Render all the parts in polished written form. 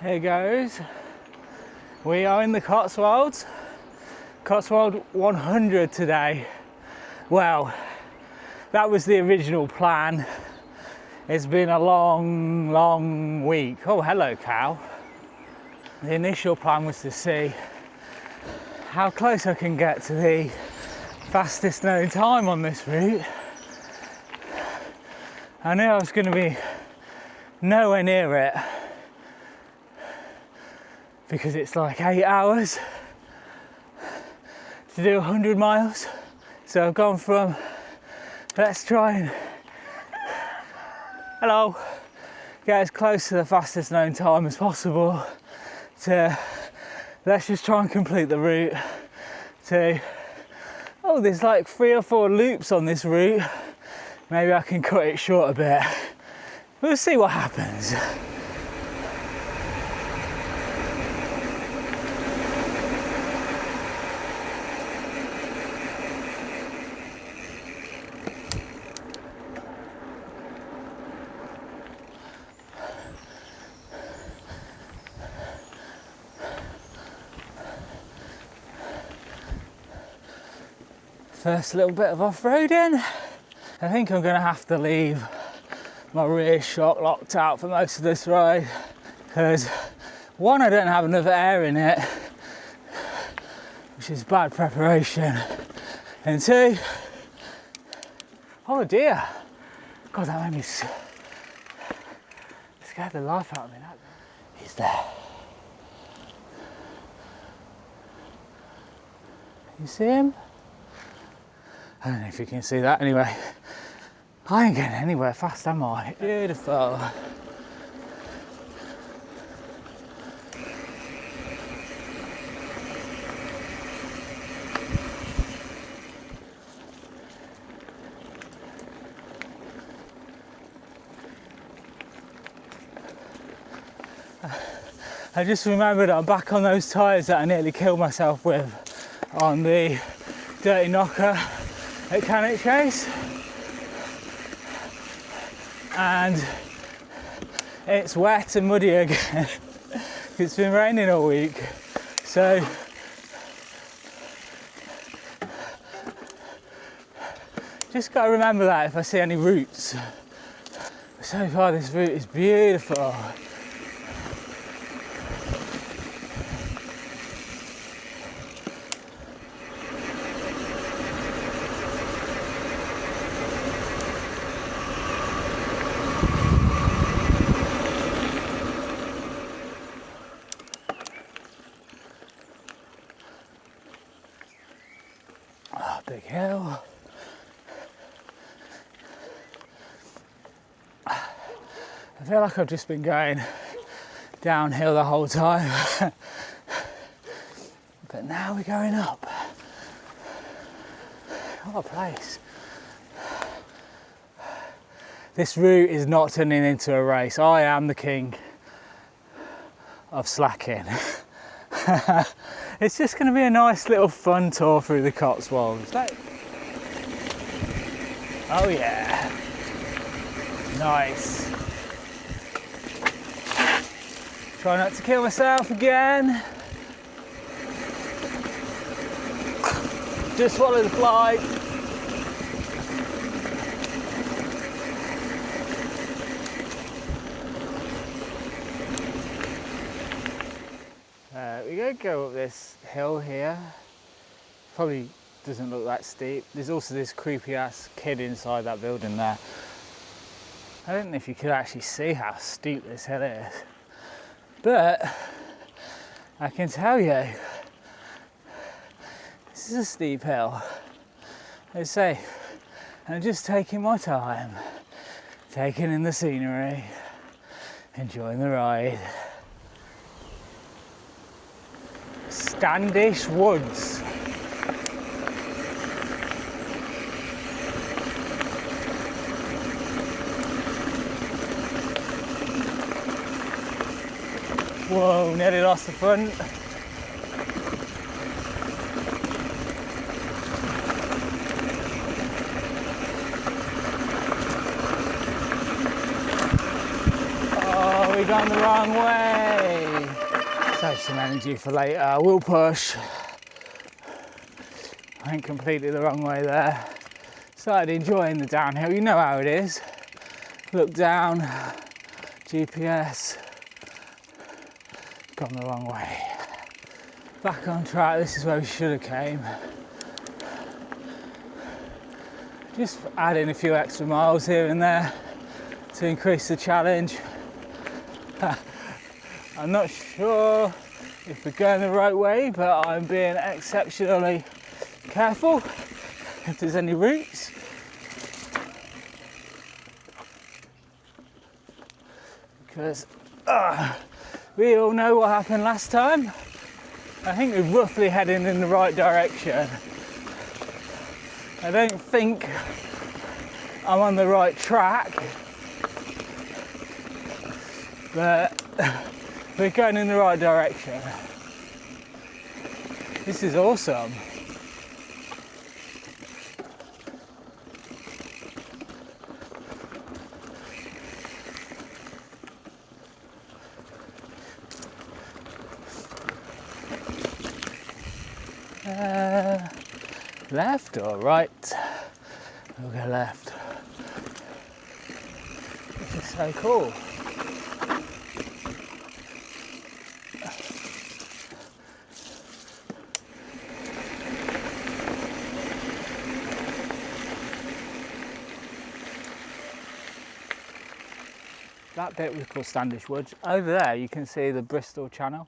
Here goes. We are in the Cotswolds. Cotswold 100 today. Well, that was the original plan. It's been a long week. Oh, hello, cow. The initial plan was to see how close I can get to the fastest known time on this route. I knew I was going to be nowhere near it because it's like 8 hours to do 100 miles. So I've gone from let's try and get as close to the fastest known time as possible to let's just try and complete the route to there's like 3 or 4 loops on this route. Maybe I can cut it short a bit. We'll see what happens. First little bit of off-roading. I think I'm gonna have to leave my rear shock locked out for most of this ride because one, I don't have enough air in it, which is bad preparation, and 2, oh dear, God, that made me scared the life out of me. He's there. You see him? I don't know if you can see that. Anyway, I ain't getting anywhere fast, am I? Beautiful. I just remembered I'm back on those tyres that I nearly killed myself with on the Dirty Knocker at Cannock Chase, and it's wet and muddy again. It's been raining all week, so just got to remember that if I see any roots. So far this route is beautiful. Big hill. I feel like I've just been going downhill the whole time. But now we're going up. What a place. This route is not turning into a race. I am the king of slacking. It's just going to be a nice little fun tour through the Cotswolds. Oh yeah, nice. Try not to kill myself again. Just swallow the fly. We're going to go up this hill here. Probably doesn't look that steep. There's also this creepy ass kid inside that building there. I don't know if you could actually see how steep this hill is, but I can tell you this is a steep hill. Let's say I'm just taking my time, taking in the scenery, enjoying the ride. Standish Woods. Whoa, nearly lost the front. Oh, we've gone the wrong way. Save some energy for later. We'll push. I went completely the wrong way there. Started enjoying the downhill. You know how it is. Look down, GPS, gone the wrong way. Back on track. This is where we should have came. Just adding a few extra miles here and there to increase the challenge. I'm not sure if we're going the right way, but I'm being exceptionally careful if there's any roots. Because we all know what happened last time. I think we're roughly heading in the right direction. I don't think I'm on the right track, but we're going in the right direction. This is awesome. Left or right? We'll go left. This is so cool. That bit we call Standish Woods. Over there you can see the Bristol Channel.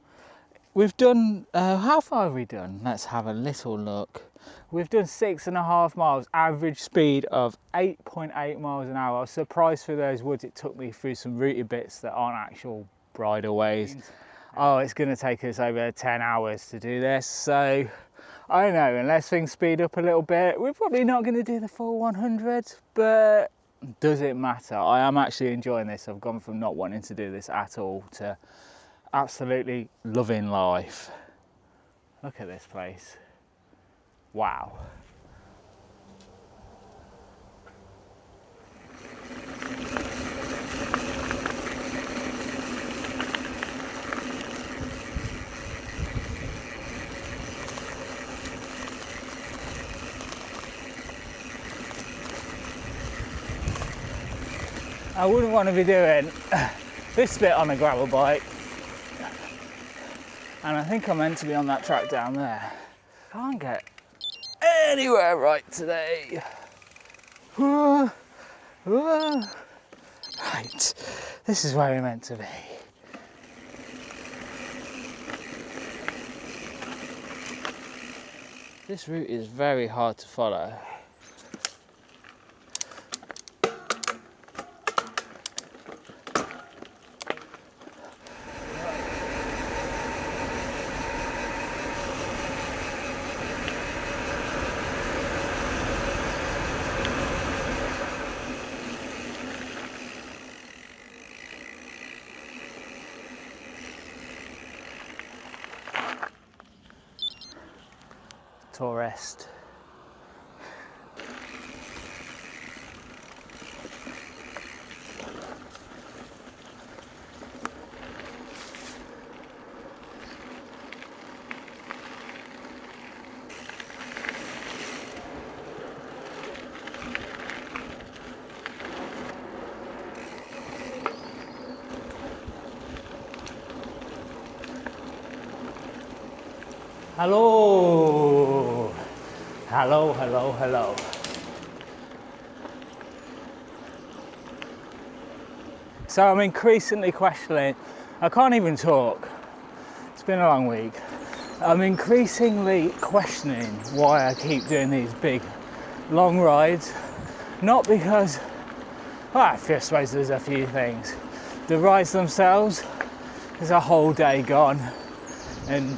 We've done, how far have we done? Let's have a little look. We've done 6.5 miles, average speed of 8.8 miles an hour. I was surprised through those woods it took me through some rooty bits that aren't actual bridleways. Oh, it's going to take us over 10 hours to do this. So, I don't know, unless things speed up a little bit, we're probably not going to do the full 100, but does it matter? I am actually enjoying this. I've gone from not wanting to do this at all to absolutely loving life. Look at this place. Wow. I wouldn't want to be doing this bit on a gravel bike. And I think I'm meant to be on that track down there. Can't get anywhere right today. Right, this is where we're meant to be. This route is very hard to follow. Tourist. Hello. Hello, hello, hello. So I'm increasingly questioning, I can't even talk. It's been a long week. I'm increasingly questioning why I keep doing these big, long rides. Not because, well, I suppose there's a few things. The rides themselves, there's a whole day gone, and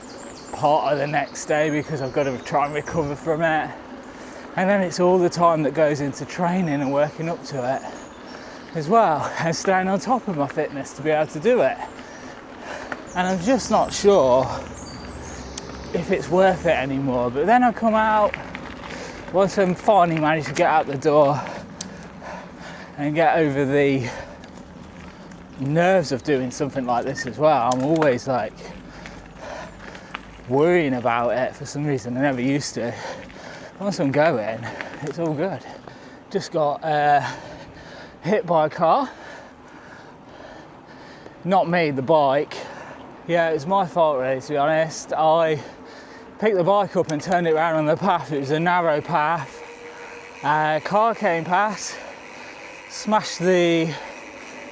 part of the next day because I've got to try and recover from it. And then it's all the time that goes into training and working up to it as well, and staying on top of my fitness to be able to do it. And I'm just not sure if it's worth it anymore. But then I come out, once I'm finally managed to get out the door and get over the nerves of doing something like this as well, I'm always like worrying about it for some reason. I never used to. Once I'm going, it's all good. Just got hit by a car. Not me, the bike. Yeah, it was my fault really, to be honest. I picked the bike up and turned it around on the path. It was a narrow path. A car came past, smashed the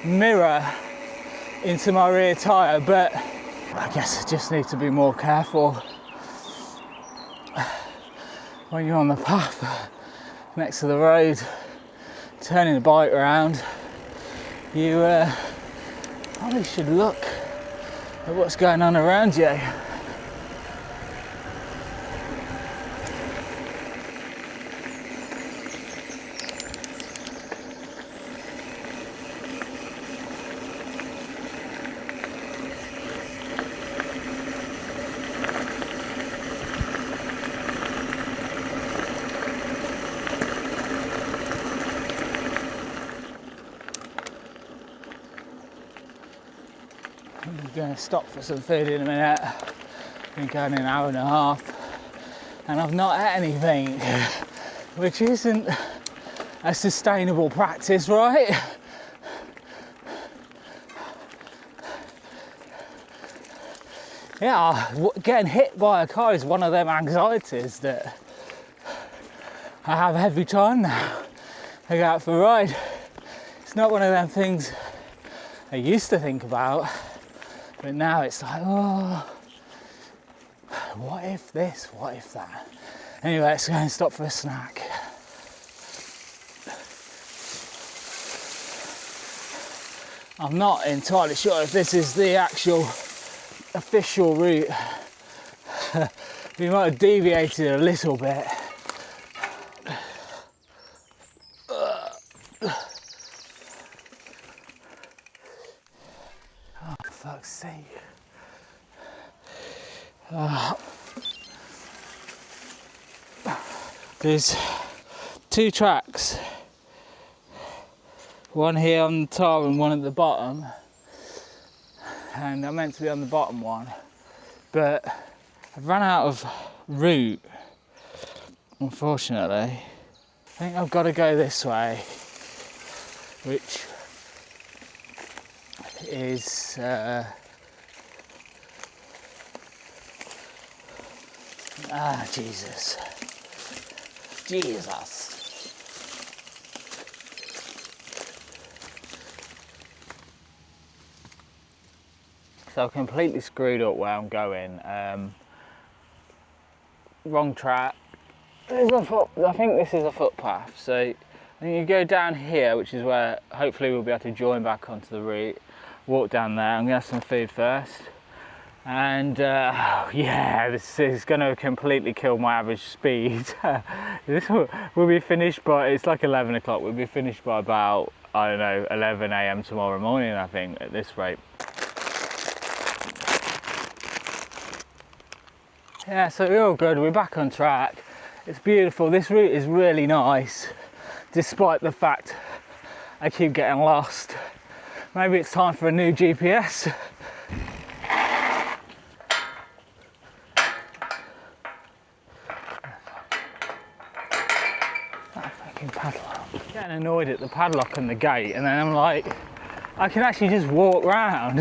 mirror into my rear tyre, but I guess I just need to be more careful when you're on the path next to the road, turning the bike around. You probably should look at what's going on around you. I'm going to stop for some food in a minute. Been going an hour and a half and I've not had anything, which isn't a sustainable practice, right? Yeah, getting hit by a car is one of them anxieties that I have every time now I go out for a ride. It's not one of them things I used to think about, but now it's like, oh, what if this, what if that? Anyway, let's go and stop for a snack. I'm not entirely sure if this is the actual official route. We might have deviated a little bit. Oh, for fuck's sake. There's two tracks, one here on the top and one at the bottom, and I'm meant to be on the bottom one, but I've run out of route, unfortunately. I think I've got to go this way, which is Jesus. So I've completely screwed up where I'm going. Wrong track. I think this is a footpath. So I think you go down here, which is where hopefully we'll be able to join back onto the route. Walk down there. I'm gonna have some food first. And yeah, this is going to completely kill my average speed. This will be finished by, it's like 11 o'clock, we'll be finished by about, I don't know, 11 AM tomorrow morning, I think, at this rate. Yeah, so we're all good, we're back on track. It's beautiful, this route is really nice, despite the fact I keep getting lost. Maybe it's time for a new GPS. Padlock. Getting annoyed at the padlock and the gate, and then I'm like, I can actually just walk round.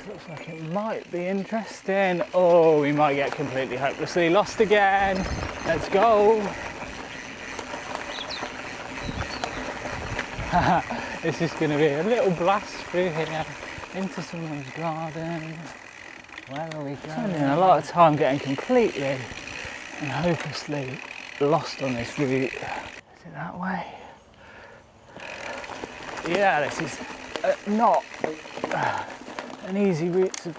Looks like it might be interesting. Oh, we might get completely hopelessly lost again. Let's go. This is going to be a little blast through here into someone's garden. Where are we going? Spending a lot of time getting completely and hopelessly lost on this route. Is it that way? Yeah, this is not an easy route to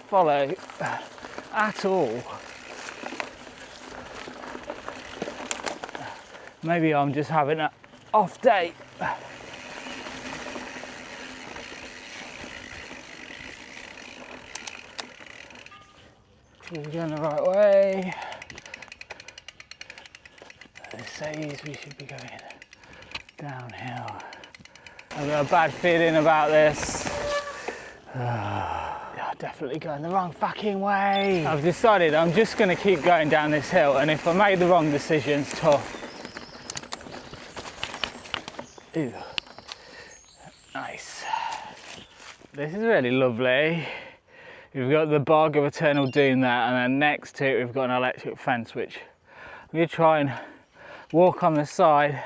follow at all. Maybe I'm just having an off day. We're going the right way. It says we should be going downhill. I've got a bad feeling about this. Definitely going the wrong fucking way. I've decided I'm just going to keep going down this hill, and if I make the wrong decisions, tough. Ooh. Nice. This is really lovely. We've got the bog of eternal doom there, and then next to it we've got an electric fence, which I'm going to try and walk on the side,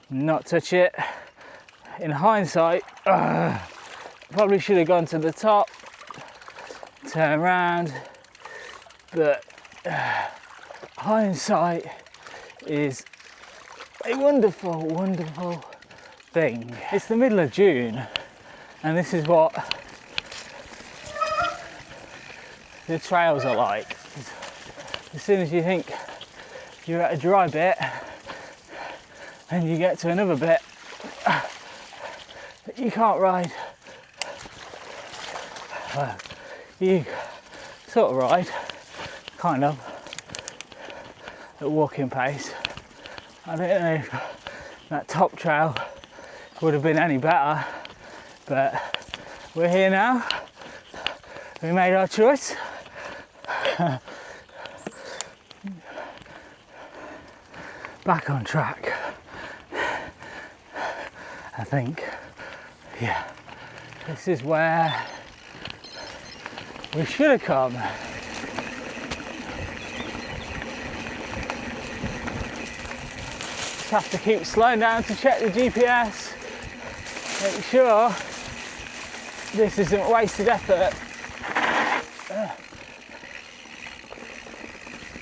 not touch it. In hindsight, probably should have gone to the top, turn around, but hindsight is a wonderful, wonderful thing. It's the middle of June, and this is what the trails are like. As soon as you think you're at a dry bit, and you get to another bit that you can't ride. Well, you sort of ride, kind of, at walking pace. I don't know if that top trail would have been any better, but we're here now. We made our choice. Back on track, I think. Yeah, this is where we should have come. Just have to keep slowing down to check the GPS, make sure this isn't wasted effort.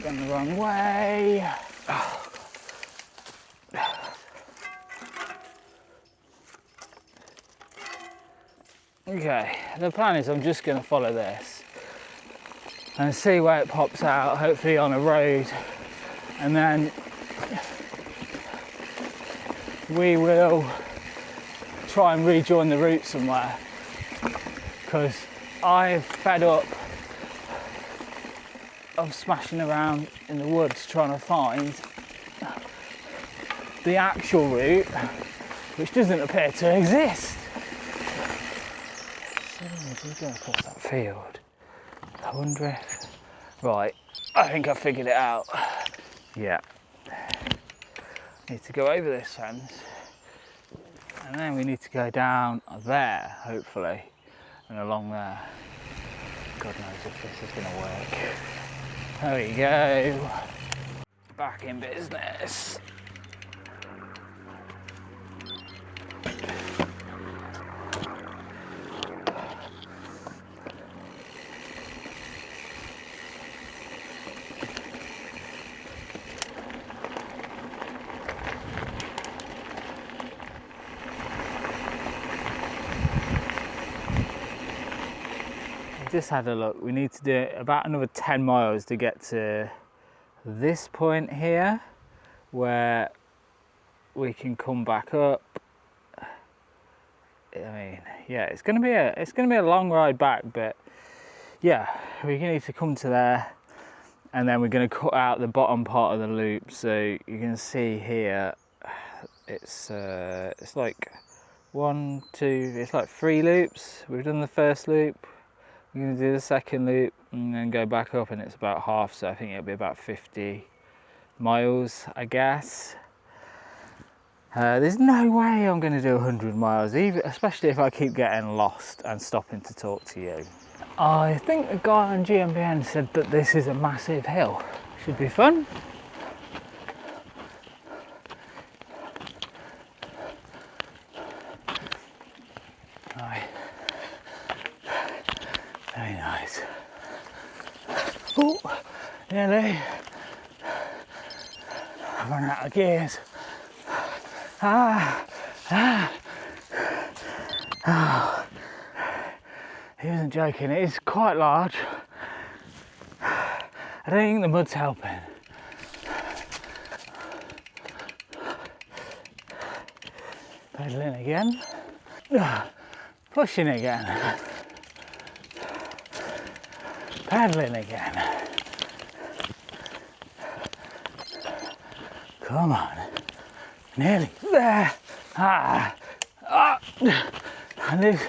Gone the wrong way. Okay, the plan is I'm just going to follow this and see where it pops out, hopefully on a road, and then we will try and rejoin the route somewhere, because I'm fed up of smashing around in the woods trying to find the actual route, which doesn't appear to exist. We're going across that field. I wonder if... Right, I think I figured it out. Yeah. Need to go over this fence, and then we need to go down there, hopefully, and along there. God knows if this is going to work. There we go. Back in business. Just had a look. We need to do about another 10 miles to get to this point here, where we can come back up. I mean, yeah, it's gonna be a long ride back, but yeah, we need to come to there, and then we're going to cut out the bottom part of the loop. So you can see here, it's like 1, 2, it's like 3 loops. We've done the first loop. We're going to do the second loop and then go back up, and it's about half, so I think it'll be about 50 miles, I guess. There's no way I'm going to do 100 miles, especially if I keep getting lost and stopping to talk to you. I think the guy on GMBN said that this is a massive hill. Should be fun. Right. Very nice. Oh, nearly. I've run out of gears. He wasn't joking, it is quite large. I don't think the mud's helping. Pedaling again. Pushing again. Pedaling again. Come on. Nearly there. And these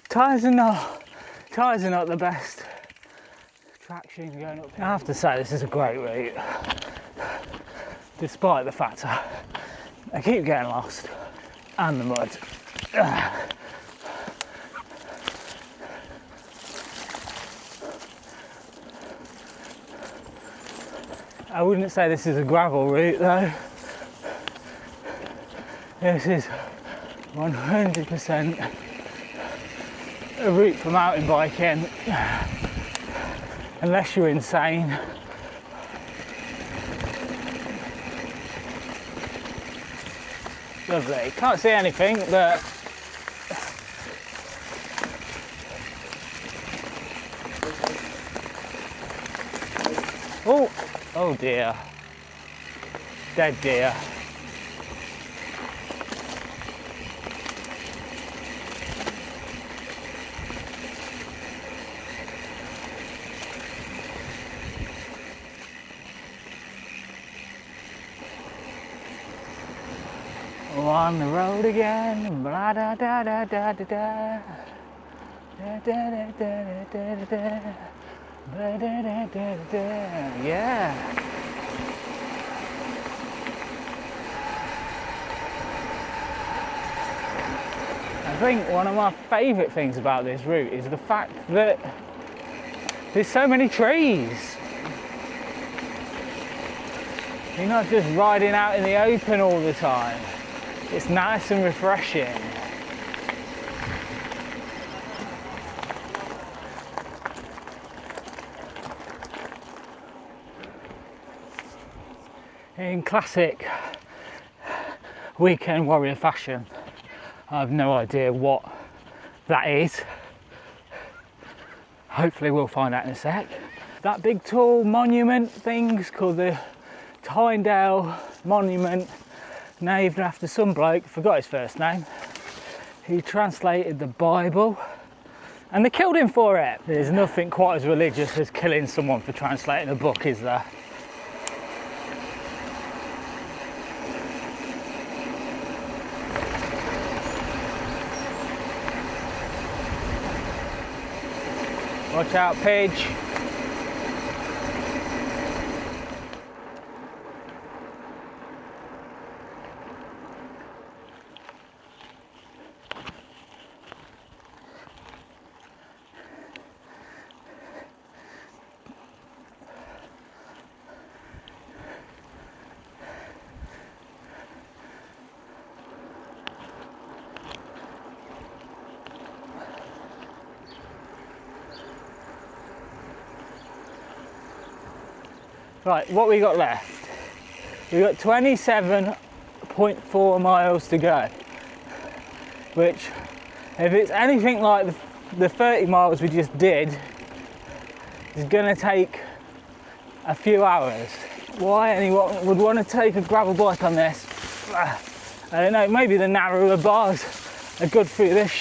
tyres are not the best traction going up here. I have to say this is a great route, despite the fact I keep getting lost and the mud. I wouldn't say this is a gravel route though. This is 100% a route for mountain biking, unless you're insane. Lovely. Can't see anything, but oh dear. Dead deer. On the road again, blah da da da da da da, da da da da da da da, da da da da da. Yeah. I think one of my favourite things about this route is the fact that there's so many trees. You're not just riding out in the open all the time. It's nice and refreshing. In classic weekend warrior fashion, I have no idea what that is. Hopefully we'll find out in a sec. That big tall monument thing's called the Tyndale Monument, named after some bloke, forgot his first name. He translated the Bible and they killed him for it. There's nothing quite as religious as killing someone for translating a book, is there? Watch out, Pidge. Right, what we got left? We got 27.4 miles to go, which, if it's anything like the 30 miles we just did, is going to take a few hours. Why anyone would want to take a gravel bike on this? I don't know, maybe the narrower bars are good through this.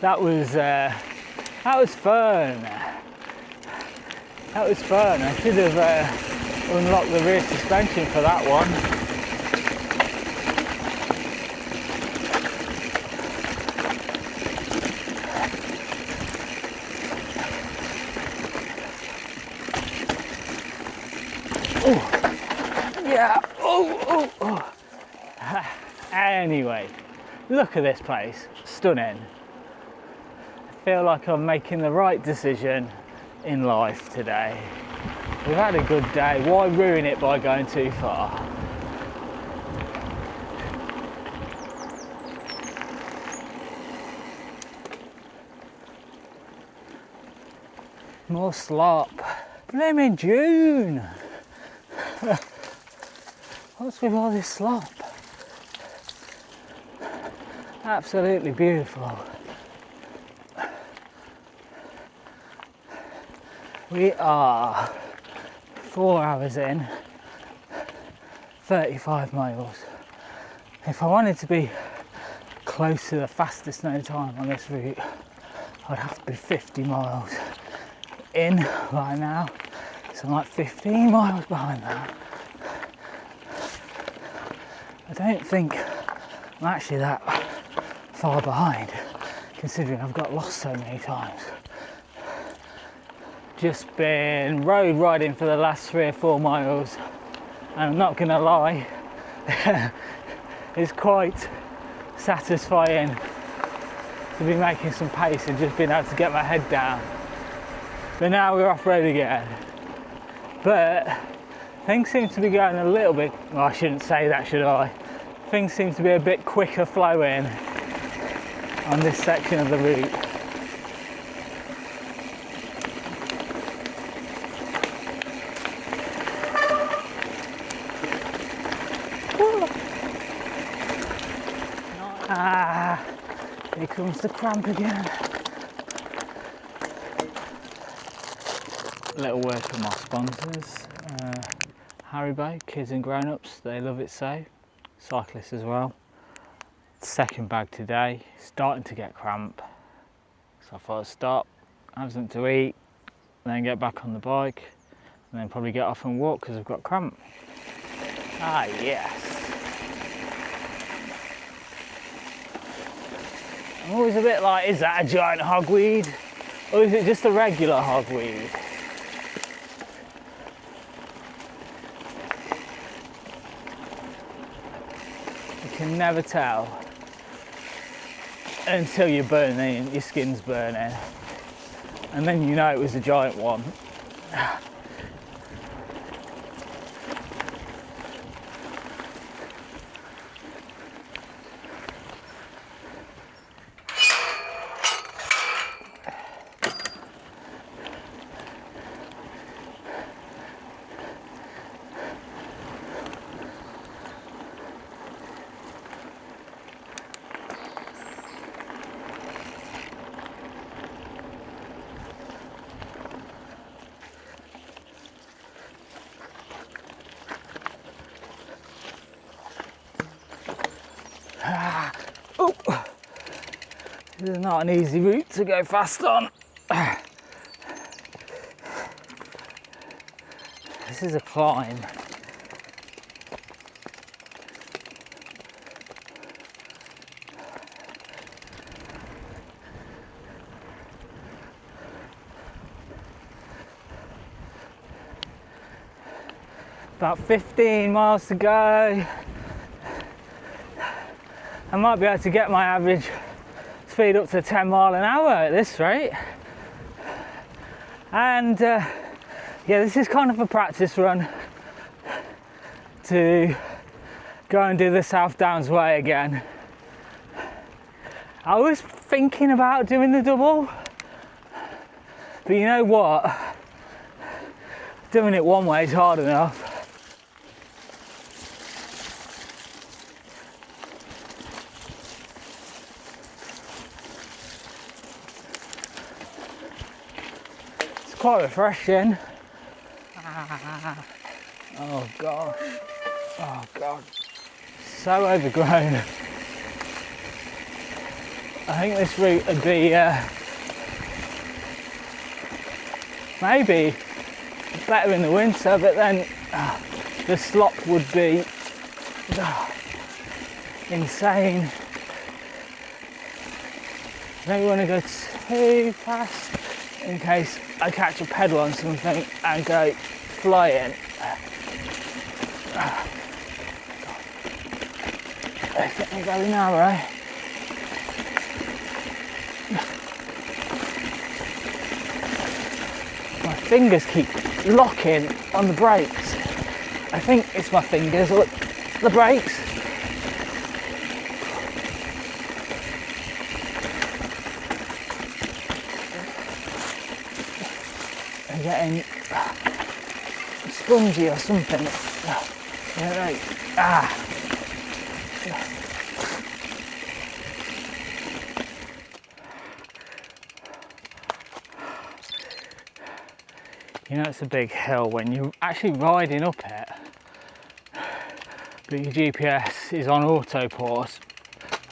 That was fun. That was fun. I should have unlocked the rear suspension for that one. Oh, yeah. Oh. Anyway, look at this place. Stunning. I feel like I'm making the right decision in life today. We've had a good day. Why ruin it by going too far? More slop. Blimey June! What's with all this slop? Absolutely beautiful. We are 4 hours in, 35 miles. If I wanted to be close to the fastest known time on this route, I'd have to be 50 miles in right now. So I'm like 15 miles behind that. I don't think I'm actually that far behind, considering I've got lost so many times. Just been road riding for the last 3 or 4 miles, and I'm not gonna lie, it's quite satisfying to be making some pace and just being able to get my head down. But now we're off road again. But things seem to be going a little bit, well, I shouldn't say that, should I? Things seem to be a bit quicker flowing on this section of the route. Ah, here comes the Cramp again. Little word from my sponsors. Haribo, kids and grown-ups, they love it so. Cyclists as well. Second bag today, starting to get cramp. So I thought I'd stop, have something to eat, then get back on the bike, and then probably get off and walk because I've got cramp. Ah, yes. I'm always a bit like, is that a giant hogweed? Or is it just a regular hogweed? You can never tell until you're burning, your skin's burning. And then you know it was a giant one. Oh, this is not an easy route to go fast on. This is a climb. About 15 miles to go. I might be able to get my average speed up to 10 mile an hour at this rate. And yeah, this is kind of a practice run to go and do the South Downs Way again. I was thinking about doing the double, but you know what? Doing it one way is hard enough. Quite refreshing. Oh gosh. Oh god. So overgrown. I think this route would be maybe better in the winter, but then the slop would be insane. I don't want to go too fast in case I catch a pedal on something and go flying. It's getting very narrow. My fingers keep locking on the brakes. I think it's my fingers or the brakes. Getting spongy or something. Yeah, right. You know it's a big hill when you're actually riding up it, but your GPS is on auto pause.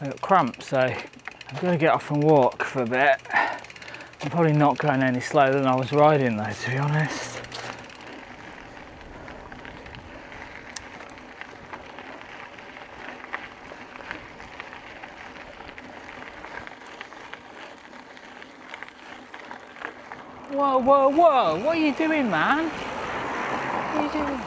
I got cramp, so I'm going to get off and walk for a bit. I'm probably not going any slower than I was riding though, to be honest. Whoa, whoa, whoa, what are you doing, man? What are you doing?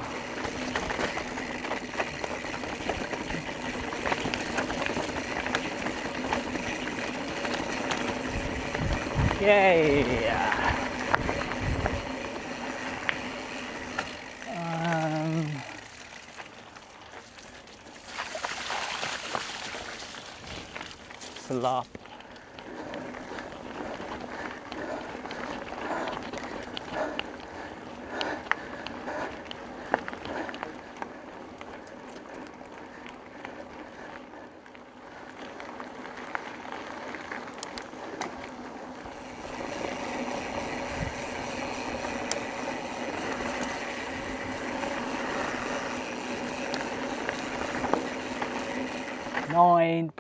Yay! It's a lot.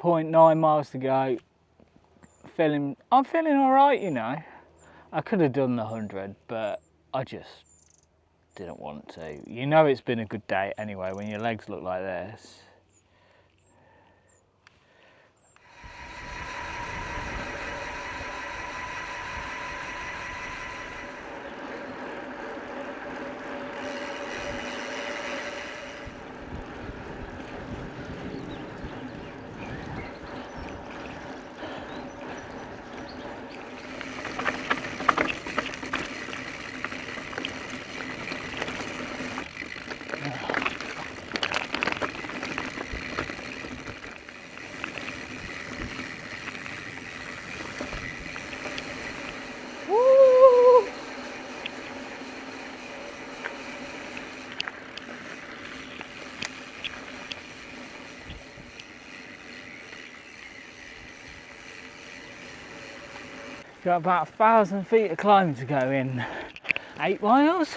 .9 miles to go. I'm feeling all right, you know. I could have done the 100, but I just didn't want to. You know it's been a good day anyway when your legs look like this. Got about 1,000 feet of climbing to go in 8 miles,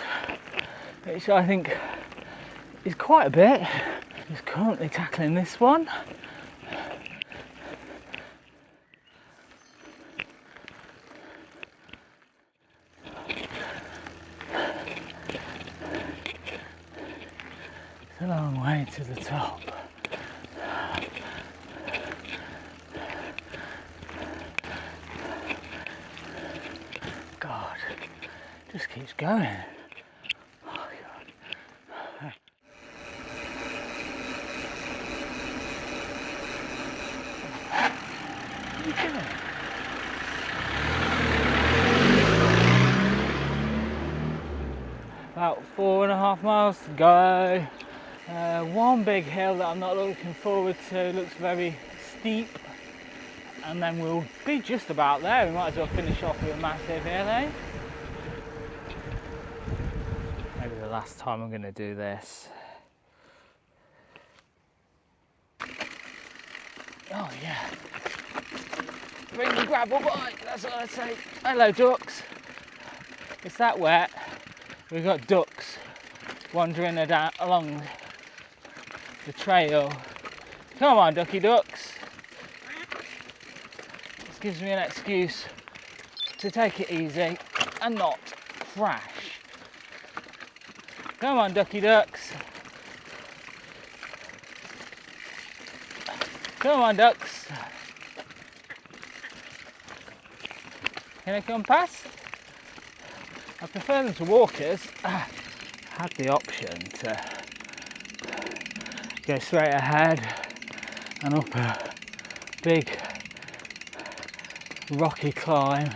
which I think is quite a bit. Just currently tackling this one. It's a long way to the top. God, just keeps going. Oh God. What are you doing? About 4.5 miles to go. One big hill that I'm not looking forward to, looks very steep, and then we'll be just about there. We might as well finish off with a massive hill, eh? Maybe the last time I'm going to do this. Oh yeah, bring the gravel bike, that's what I say. Hello ducks. It's that wet, we've got ducks wandering along the trail. Come on ducky ducks. This gives me an excuse to take it easy and not crash. Come on ducky ducks. Come on ducks. Can I come past? I prefer them to walkers. I had the option to go straight ahead and up a big rocky climb,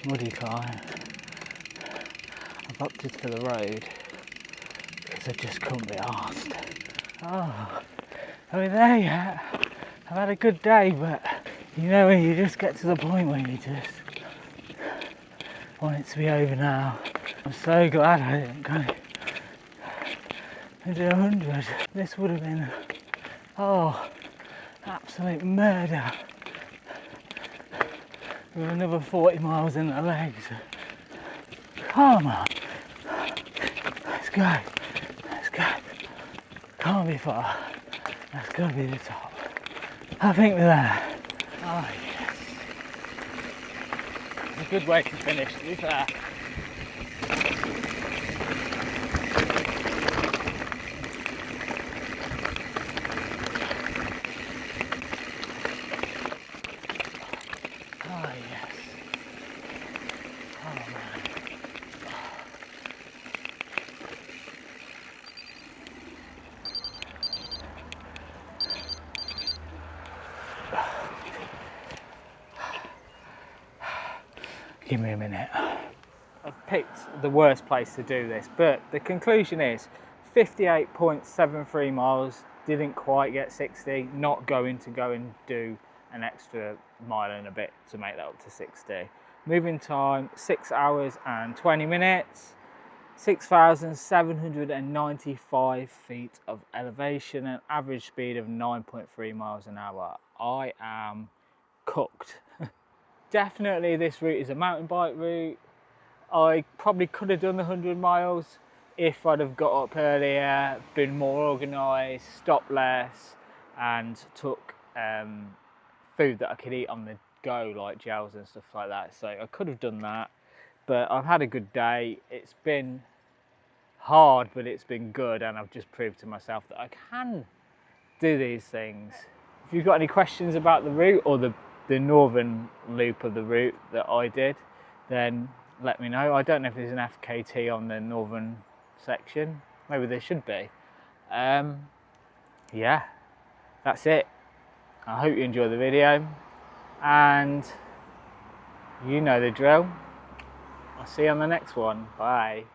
muddy climb. I've opted for the road because I just couldn't be arsed. Oh, are we there yet? I've had a good day, but you know when you just get to the point where you just want it to be over now. I'm so glad I didn't go into 100. This would have been, oh, absolute murder. With another 40 miles in the legs. Come on. Let's go. Let's go. Can't be far. That's gotta be the top. I think we're there. Oh yes. It's a good way to finish, to be fair. Oh yes. Oh man. Give me a minute. I've picked the worst place to do this, but the conclusion is 58.73 miles, didn't quite get 60, not going to go and do an extra mile and a bit to make that up to 60. Moving time, 6 hours and 20 minutes, 6,795 feet of elevation, and average speed of 9.3 miles an hour. I am cooked. Definitely this route is a mountain bike route. I probably could have done the 100 miles if I'd have got up earlier, been more organised, stopped less, and took food that I could eat on the go, like gels and stuff like that. So I could have done that, but I've had a good day. It's been hard, but it's been good, and I've just proved to myself that I can do these things. If you've got any questions about the route or the northern loop of the route that I did, then let me know. I don't know if there's an FKT on the northern section. Maybe there should be. Yeah, that's it. I hope you enjoy the video, and you know the drill. I'll see you on the next one. Bye.